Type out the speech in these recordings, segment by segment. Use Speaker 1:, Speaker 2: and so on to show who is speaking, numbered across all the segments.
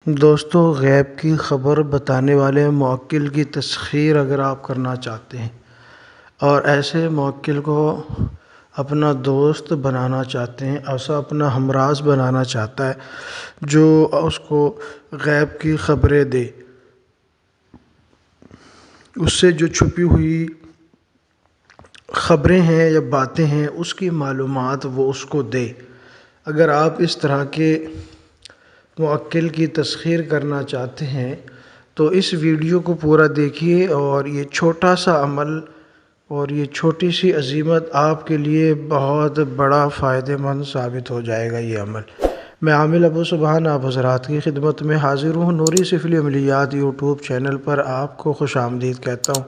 Speaker 1: دوستو، غیب کی خبر بتانے والے موکل کی تسخیر اگر آپ کرنا چاہتے ہیں اور ایسے موکل کو اپنا دوست بنانا چاہتے ہیں، ایسا اپنا ہمراز بنانا چاہتا ہے جو اس کو غیب کی خبریں دے، اس سے جو چھپی ہوئی خبریں ہیں یا باتیں ہیں اس کی معلومات وہ اس کو دے۔ اگر آپ اس طرح کے موکل کی تسخیر کرنا چاہتے ہیں تو اس ویڈیو کو پورا دیکھیے، اور یہ چھوٹا سا عمل اور یہ چھوٹی سی عزیمت آپ کے لیے بہت بڑا فائدہ مند ثابت ہو جائے گا۔ یہ عمل میں عامل ابو سبحان آپ حضرات کی خدمت میں حاضر ہوں۔ نوری سفلی عملیات یوٹیوب چینل پر آپ کو خوش آمدید کہتا ہوں،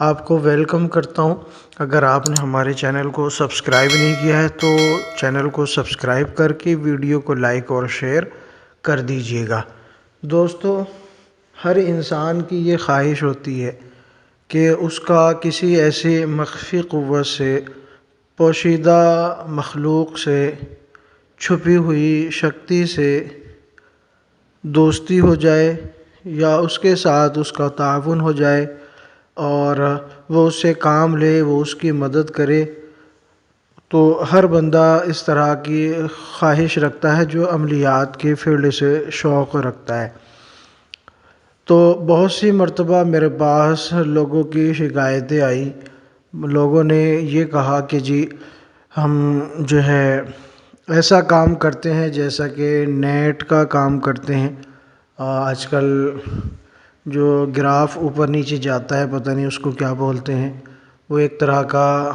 Speaker 1: آپ کو ویلکم کرتا ہوں۔ اگر آپ نے ہمارے چینل کو سبسکرائب نہیں کیا ہے تو چینل کو سبسکرائب کر کے ویڈیو کو لائک اور شیئر کر دیجیے گا۔ دوستو، ہر انسان کی یہ خواہش ہوتی ہے کہ اس کا کسی ایسی مخفی قوت سے، پوشیدہ مخلوق سے، چھپی ہوئی شکتی سے دوستی ہو جائے یا اس کے ساتھ اس کا تعاون ہو جائے اور وہ اس سے کام لے، وہ اس کی مدد کرے۔ تو ہر بندہ اس طرح کی خواہش رکھتا ہے جو عملیات کے فیلڈ سے شوق رکھتا ہے۔ تو بہت سی مرتبہ میرے پاس لوگوں کی شکایتیں آئی، لوگوں نے یہ کہا کہ جی ہم جو ہے ایسا کام کرتے ہیں جیسا کہ نیٹ کا کام کرتے ہیں۔ آج کل جو گراف اوپر نیچے جاتا ہے، پتہ نہیں اس کو کیا بولتے ہیں، وہ ایک طرح کا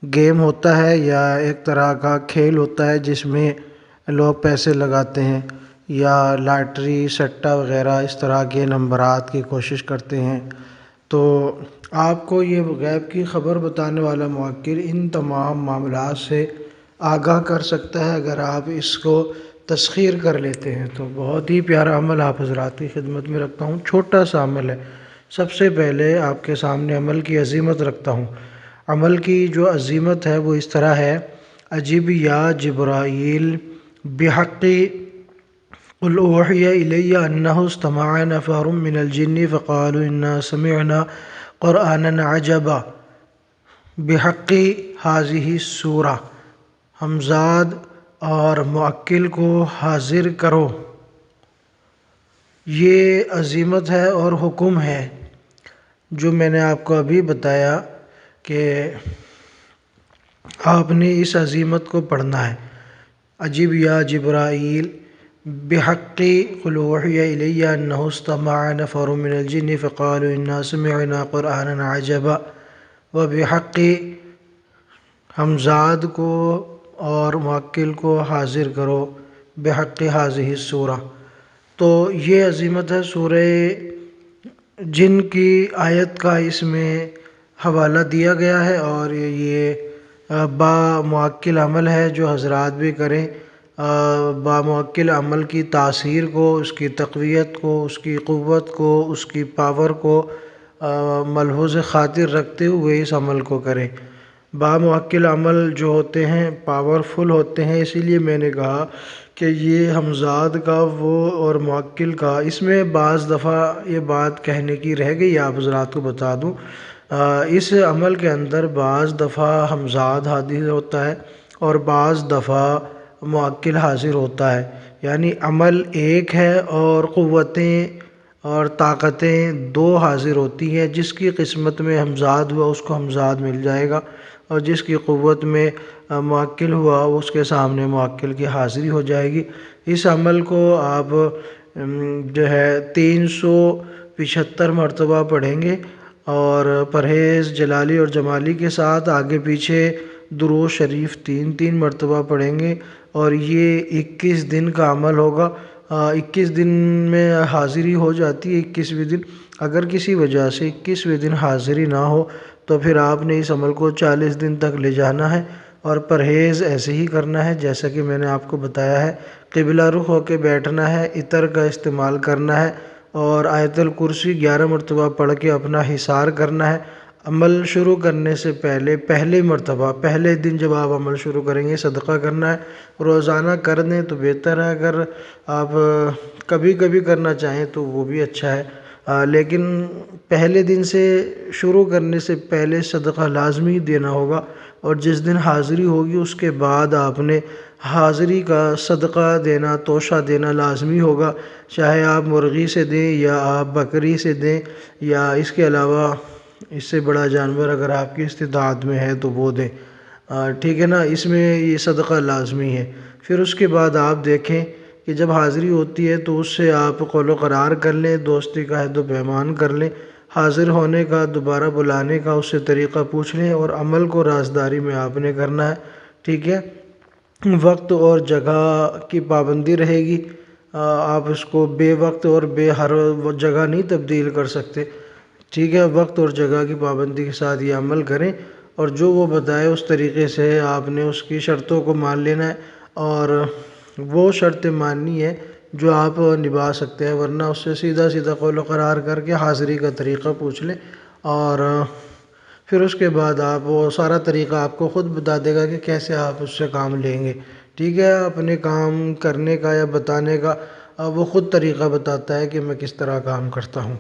Speaker 1: گیم ہوتا ہے یا ایک طرح کا کھیل ہوتا ہے جس میں لوگ پیسے لگاتے ہیں یا لاٹری سٹہ وغیرہ اس طرح کے نمبرات کی کوشش کرتے ہیں۔ تو آپ کو یہ غیب کی خبر بتانے والا موکل ان تمام معاملات سے آگاہ کر سکتا ہے اگر آپ اس کو تسخیر کر لیتے ہیں۔ تو بہت ہی پیارا عمل آپ حضرات کی خدمت میں رکھتا ہوں، چھوٹا سا عمل ہے۔ سب سے پہلے آپ کے سامنے عمل کی عظیمت رکھتا ہوں۔ عمل کی جو عظیمت ہے وہ اس طرح ہے: اجب یا جبرائیل بحق قل اوحی الی انہ استمع نفر من الجن فقالوا انا سمعنا قرآنا عجبا بحق ہذہ السورہ۔ ہمزاد اور موکل کو حاضر کرو۔ یہ عظیمت ہے اور حکم ہے جو میں نے آپ کو ابھی بتایا کہ آپ نے اس عظیمت کو پڑھنا ہے۔ اجب یا جبرائیل بحق قل اوحی الی انہ استمع نفر من الجن فقالوا انا سمعنا قرآنا عجبا، و بحق ہمزاد کو اور موکل کو حاضر کرو بحق ہذہ السورہ۔ تو یہ عظیمت ہے۔ سورہ جن کی آیت کا اس میں حوالہ دیا گیا ہے، اور یہ با موکل عمل ہے جو حضرات بھی کریں۔ با موکل عمل کی تاثیر کو، اس کی تقویت کو، اس کی قوت کو، اس کی پاور کو ملحوظ خاطر رکھتے ہوئے اس عمل کو کریں۔ با موکل عمل جو ہوتے ہیں پاورفل ہوتے ہیں، اسی لیے میں نے کہا کہ یہ ہمزاد کا وہ اور موکل کا، اس میں بعض دفعہ یہ بات کہنے کی رہ گئی، آپ حضرات کو بتا دوں، اس عمل کے اندر بعض دفعہ ہمزاد حاضر ہوتا ہے اور بعض دفعہ موکل حاضر ہوتا ہے۔ یعنی عمل ایک ہے اور قوتیں اور طاقتیں دو حاضر ہوتی ہیں۔ جس کی قسمت میں ہمزاد ہوا اس کو ہمزاد مل جائے گا، اور جس کی قوت میں موکل ہوا اس کے سامنے موکل کی حاضری ہو جائے گی۔ اس عمل کو آپ جو ہے 375 مرتبہ پڑھیں گے، اور پرہیز جلالی اور جمالی کے ساتھ آگے پیچھے درود شریف 3 مرتبہ پڑھیں گے، اور یہ 21 دن کا عمل ہوگا۔ 21 دن میں حاضری ہو جاتی ہے، 21ویں دن۔ اگر کسی وجہ سے 21ویں دن حاضری نہ ہو تو پھر آپ نے اس عمل کو 40 دن تک لے جانا ہے، اور پرہیز ایسے ہی کرنا ہے جیسا کہ میں نے آپ کو بتایا ہے۔ قبلہ رخ ہو کے بیٹھنا ہے، عطر کا استعمال کرنا ہے، اور آیت الکرسی 11 مرتبہ پڑھ کے اپنا حصار کرنا ہے۔ عمل شروع کرنے سے پہلے مرتبہ پہلے دن جب آپ عمل شروع کریں گے صدقہ کرنا ہے، روزانہ کر دیں تو بہتر ہے، اگر آپ کبھی کبھی کرنا چاہیں تو وہ بھی اچھا ہے، لیکن پہلے دن سے شروع کرنے سے پہلے صدقہ لازمی دینا ہوگا، اور جس دن حاضری ہوگی اس کے بعد آپ نے حاضری کا صدقہ دینا، توشہ دینا لازمی ہوگا، چاہے آپ مرغی سے دیں یا آپ بکری سے دیں، یا اس کے علاوہ اس سے بڑا جانور اگر آپ کی استطاعت میں ہے تو وہ دیں، ٹھیک ہے نا، اس میں یہ صدقہ لازمی ہے۔ پھر اس کے بعد آپ دیکھیں کہ جب حاضری ہوتی ہے تو اس سے آپ قول و قرار کر لیں، دوستی کا عہد و پیمان کر لیں، حاضر ہونے کا، دوبارہ بلانے کا اس سے طریقہ پوچھ لیں، اور عمل کو رازداری میں آپ نے کرنا ہے، ٹھیک ہے۔ وقت اور جگہ کی پابندی رہے گی، آپ اس کو بے وقت اور بے ہر جگہ نہیں تبدیل کر سکتے، ٹھیک ہے، وقت اور جگہ کی پابندی کے ساتھ یہ عمل کریں، اور جو وہ بتائے اس طریقے سے آپ نے اس کی شرطوں کو مان لینا ہے، اور وہ شرطیں ماننی ہے جو آپ نبھا سکتے ہیں، ورنہ اس سے سیدھا سیدھا قول و قرار کر کے حاضری کا طریقہ پوچھ لیں، اور پھر اس کے بعد آپ وہ سارا طریقہ آپ کو خود بتا دے گا کہ کیسے آپ اس سے کام لیں گے، ٹھیک ہے، اپنے کام کرنے کا یا بتانے کا وہ خود طریقہ بتاتا ہے کہ میں کس طرح کام کرتا ہوں۔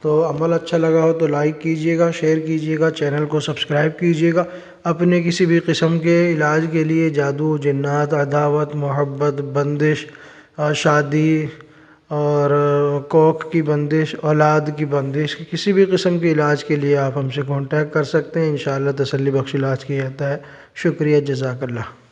Speaker 1: تو عمل اچھا لگا ہو تو لائک کیجئے گا، شیئر کیجئے گا، چینل کو سبسکرائب کیجئے گا۔ اپنے کسی بھی قسم کے علاج کے لیے جادو، جنات، عداوت، محبت، بندش، شادی اور کوکھ کی بندش، اولاد کی بندش، کسی بھی قسم کے علاج کے لیے آپ ہم سے کانٹیکٹ کر سکتے ہیں، انشاءاللہ تسلی بخش علاج کیا جاتا ہے۔ شکریہ، جزاک اللہ۔